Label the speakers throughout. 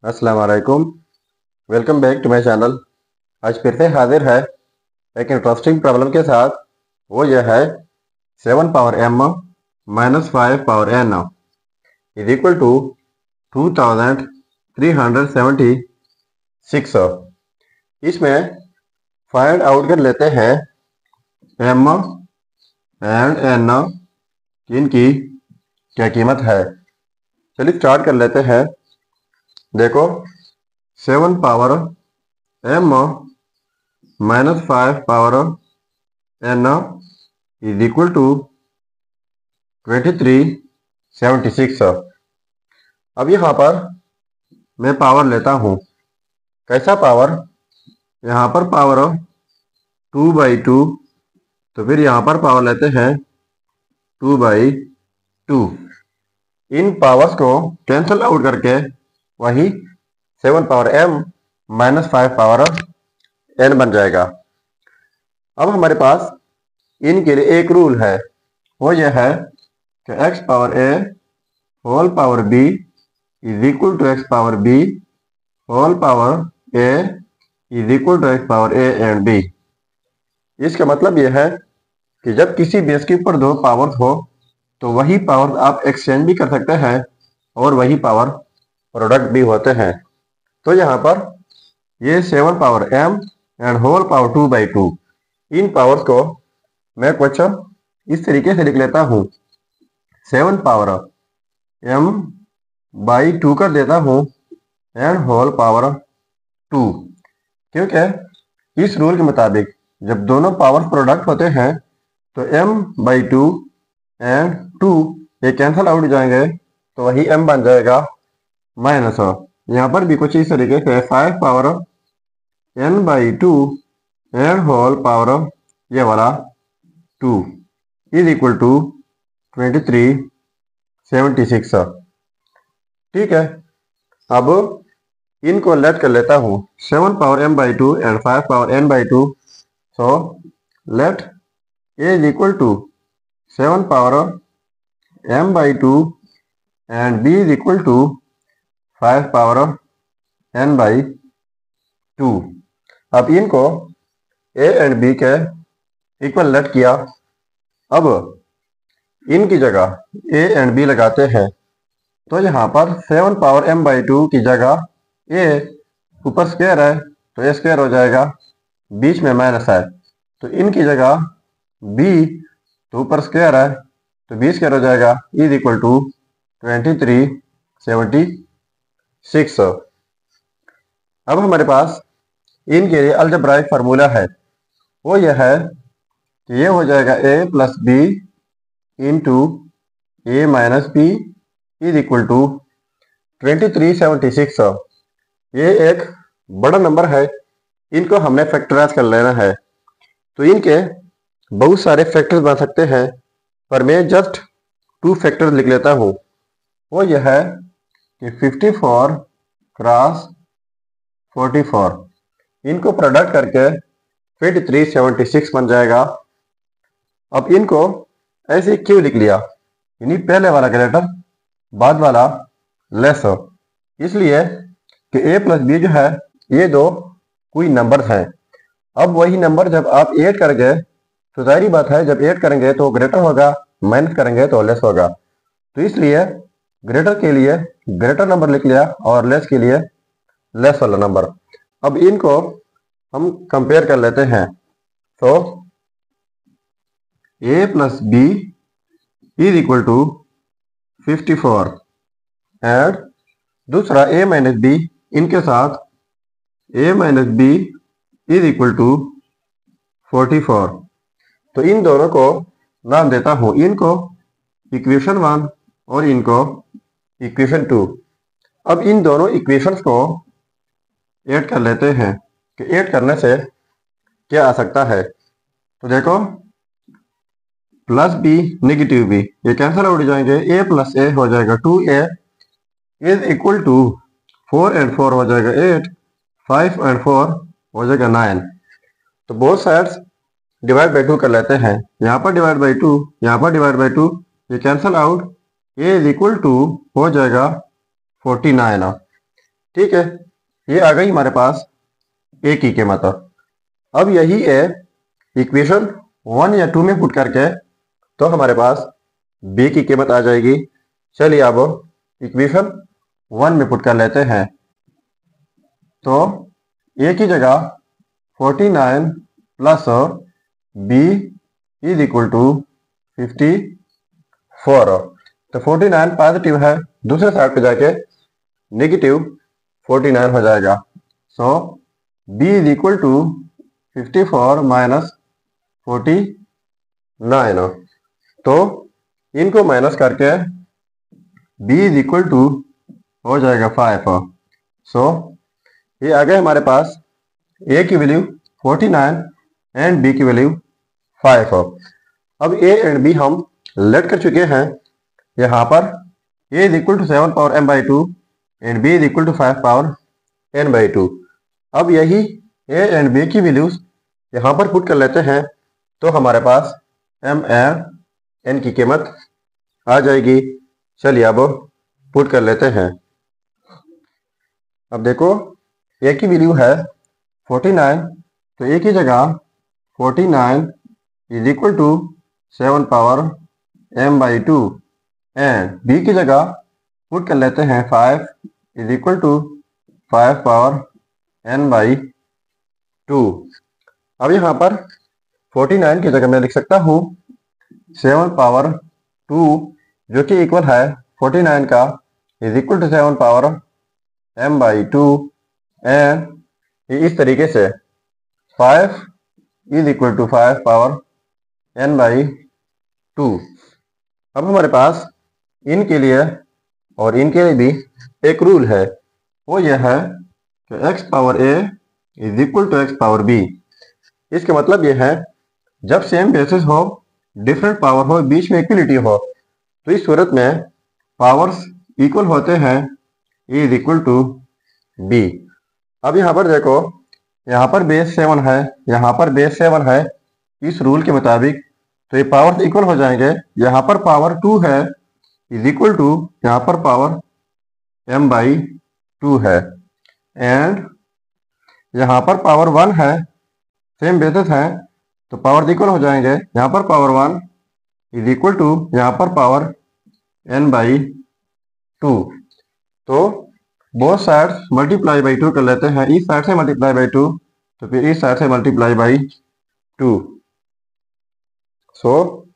Speaker 1: अस्सलाम वालेकुम। Welcome back to my channel. आज फिर से हाजिर है एक इंटरेस्टिंग प्रॉब्लम के साथ। वो यह है 7 power m minus 5 power n is equal to 2376। इसमें फाइंड आउट कर लेते हैं m एंड n इनकी क्या कीमत है। चलिए स्टार्ट कर लेते हैं। देखो 7 power m minus 5 power n is equal to 2376। अब यहाँ पर मैं पावर लेता हूँ। कैसा पावर? यहाँ पर पावर 2/2, तो फिर यहाँ पर पावर लेते हैं 2/2। इन पावर्स को कैंसल आउट करके वही 7 power m minus 5 power n बन जाएगा। अब हमारे पास इनके लिए एक रूल है, वो यह है कि x power a whole power b is equal to x power b whole power a is equal to x power a and b। इसका मतलब यह है कि जब किसी बेस के ऊपर दो पावर्स हो तो वही पावर आप एक्सचेंज भी कर सकते हैं और वही पावर प्रोडक्ट भी होते हैं। तो यहाँ पर ये 7 power m and whole power 2/2, इन पावर्स को मैं कुछ इस तरीके से लिख लेता हूँ। 7 पावर m बाई 2 कर देता हूँ एंड होल पावर 2, क्योंकि इस रूल के मुताबिक जब दोनों पावर प्रोडक्ट होते हैं तो m/2 एंड 2 ये कैंसल आउट हो जाएंगे, तो वही m बन जाएगा माइनस। यहाँ पर भी कुछ इस तरीके से 5 power n/2 and whole power ये वाला 2 इज इक्वल टू 2376। ठीक है, अब इनको लेट कर लेता हूँ। 7 power m/2 and 5 power n/2, so let a is equal to 7 power m/2 and b is equal to 5 power n/2। अब इनको a एंड b के इक्वल लेट किया। अब इनकी जगह a एंड b लगाते हैं, तो यहाँ पर 7 पावर m/2 की जगह a ऊपर स्क्वायर है तो a स्क्वायर हो जाएगा, बीच में माइनस है तो इनकी जगह b तो ऊपर स्क्वायर है तो b स्क्वायर हो जाएगा, इज इक्वल टू 2376। अब हमारे पास इनके लिए अलजेब्राइक फार्मूला है, वो यह है कि ये हो जाएगा a plus b into a minus b is equal to 2376। ये एक बड़ा नंबर है, इनको हमने फैक्टराइज कर लेना है। तो इनके बहुत सारे फैक्टर्स बन सकते हैं, पर मैं जस्ट 2 फैक्टर्स लिख लेता हूँ। वो यह है कि 54 क्रॉस 44, इनको प्रोडक्ट करके 2376 बन जाएगा। अब इनको ऐसे क्यों लिख लिया, यानी पहले वाला ग्रेटर बाद वाला लेस हो, इसलिए कि a प्लस b जो है ये दो कोई नंबर हैं। अब वही नंबर जब आप ऐड करेंगे तो जाहिर बात है जब ऐड करेंगे तो ग्रेटर होगा, माइनस करेंगे तो लेस होगा। तो इसलिए ग्रेटर के लिए ग्रेटर नंबर लिख लिया और लेस के लिए लेस वाला नंबर। अब इनको हम कंपेयर कर लेते हैं। तो a plus b is equal to 54 and दूसरा a माइनस b, इनके साथ a minus b is equal to 44। तो इन दोनों को नाम देता हूँ, इनको इक्वेशन 1 और इनको इक्वेशन 2। अब इन दोनों इक्वेशंस को ऐड कर लेते हैं कि ऐड करने से क्या आ सकता है। तो देखो प्लस b नेगेटिव b ये कैंसिल आउट हो जाएंगे, a प्लस a हो जाएगा 2a is equal to 4 and 4 हो जाएगा 8, 5 एंड 4 हो जाएगा 9। तो बोथ साइड्स डिवाइड बाई 2 कर लेते हैं। यहाँ पर डिवाइड बाई 2, यहाँ पर डिवाइड बाई 2, ये cancel out, a is equal to हो जाएगा 49। ठीक है, ये आ गई हमारे पास ए की कीमत। अब यही है इक्वेशन 1 या 2 में पुट करके तो हमारे पास बी की कीमत आ जाएगी। चलिए अब इक्वेशन 1 में पुट कर लेते हैं। तो ए की जगह 49 plus b is equal to 54। तो 49 पॉजिटिव है, दूसरे साइड पे जाके नेगेटिव 49 हो जाएगा। So b is equal to 54 minus 49। तो इनको माइनस करके b इज इक्वल टू हो जाएगा 5। सो ये आ गए हमारे पास a की वैल्यू 49 एंड b की वैल्यू 5। अब a एंड b हम लेट कर चुके हैं। यहाँ पर a is equal to 7 power m by 2 and b is equal to 5 power n by 2। अब यही a एंड b की वैल्यूज यहाँ पर पुट कर लेते हैं तो हमारे पास m एंड n की कीमत आ जाएगी। चलिए अब पुट कर लेते हैं। अब देखो a की वैल्यू है 49, तो a की जगह 49 is equal to 7 power m by 2 and b की जगह पुट कर लेते हैं 5 is equal to 5 power n by 2। अब यहाँ पर 49 की जगह मैं लिख सकता हूँ 7 पावर 2 जो कि इक्वल है 49 का is equal to 7 power m by 2 and इस तरीके से 5 is equal to 5 power n by 2। अब हमारे पास इनके लिए और इनके लिए भी एक रूल है, वो यह है कि x power a is equal to x power b। इसका मतलब यह है जब सेम बेसिस हो, डिफरेंट पावर हो, बीच में इक्वलिटी हो, तो इस सूरत में पावर्स इक्वल होते हैं a is equal to b। अब यहाँ पर देखो, यहाँ पर बेस 7 है, यहाँ पर बेस 7 है। इस रूल के मुताबिक तो ये पावर्स इक्वल हो जाएंगे। यहाँ पर पावर 2 है इज इक्वल टू यहाँ पर पावर m बाई 2 है एंड यहाँ पर पावर 1 है, सेम बेसिस है तो पावर इक्वल हो जाएंगे। यहाँ पर पावर 1 इज इक्वल टू यहाँ पर पावर n बाई 2। तो बोथ साइड्स मल्टीप्लाई बाई 2 कर लेते हैं। इस साइड से मल्टीप्लाई बाई 2 तो फिर इस साइड से मल्टीप्लाई बाई 2। सो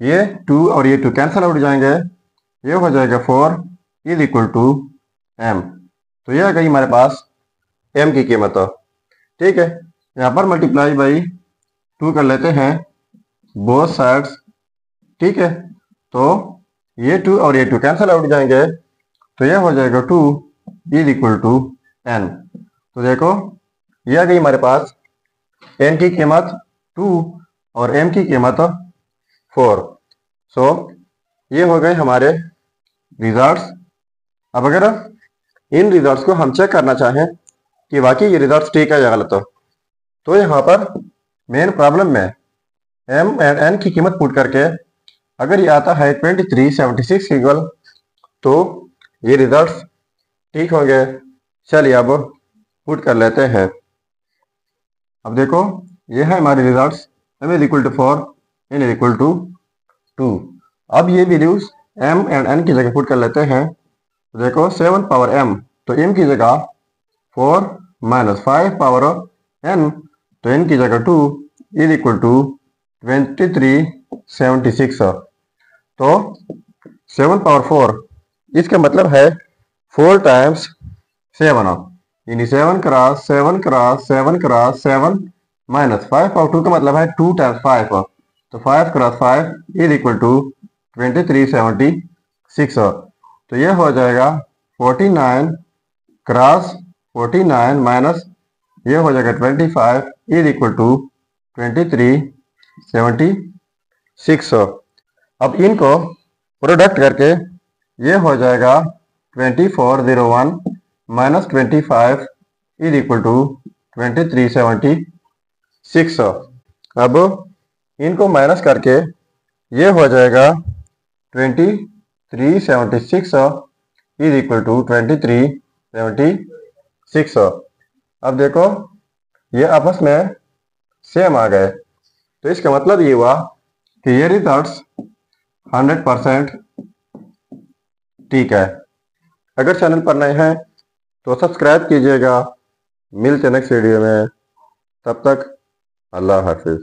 Speaker 1: ये 2 और ये 2 कैंसिल आउट जाएंगे, ये हो जाएगा 4 इज इक्वल टू m। तो ये आ गई हमारे पास m की कीमत। ठीक है, यहाँ पर मल्टीप्लाई बाई 2 कर लेते हैं बोथ साइड्स। ठीक है, तो ये 2 और ये 2 कैंसिल आउट जाएंगे, तो ये हो जाएगा 2 इज इक्वल टू n। तो देखो ये आ गई हमारे पास n की कीमत 2 और m की कीमत 4। सो ये हो गए हमारे रिजल्ट्स। अब अगर इन रिजल्ट्स को हम चेक करना चाहें कि वाकई ये रिजल्ट्स ठीक है या गलत हो, तो यहाँ पर मेन प्रॉब्लम में m एंड n की कीमत पुट करके अगर ये आता है 2376 इक्वल, तो ये रिजल्ट्स ठीक होंगे। चलिए अब पुट कर लेते हैं। अब देखो ये है हमारे results, m is equal to 4, n is equal to 2। अब ये वैल्यूज m एंड n की जगह पुट कर लेते हैं। तो देखो 7 पावर m, तो m की जगह 4 माइनस 5 पावर n, तो n की जगह 2 इज इक्वल टू 2376। तो 7 पावर 4 इसका मतलब है 4 टाइम्स 7, यानी 7 cross 7 cross 7 cross 7 minus 5 power 2 का मतलब है 2 टाइम्स 5, तो 5 क्रॉस 5 इज इक्वल टू 2376। तो ये हो जाएगा 49 क्रॉस 49 माइनस ये हो जाएगा 25 इज इक्वल टू 2376। अब इनको प्रोडक्ट करके ये हो जाएगा 2401 माइनस 25 इज इक्वल टू 2376। अब इनको माइनस करके ये हो जाएगा 2376 इज इक्वल टू 23 76 हो। अब देखो ये आपस में सेम आ गए, तो इसका मतलब ये हुआ कि ये रिजल्ट्स 100% ठीक है। अगर चैनल पर नए हैं तो सब्सक्राइब कीजिएगा। मिलते हैं नेक्स्ट वीडियो में, तब तक अल्लाह हाफिज।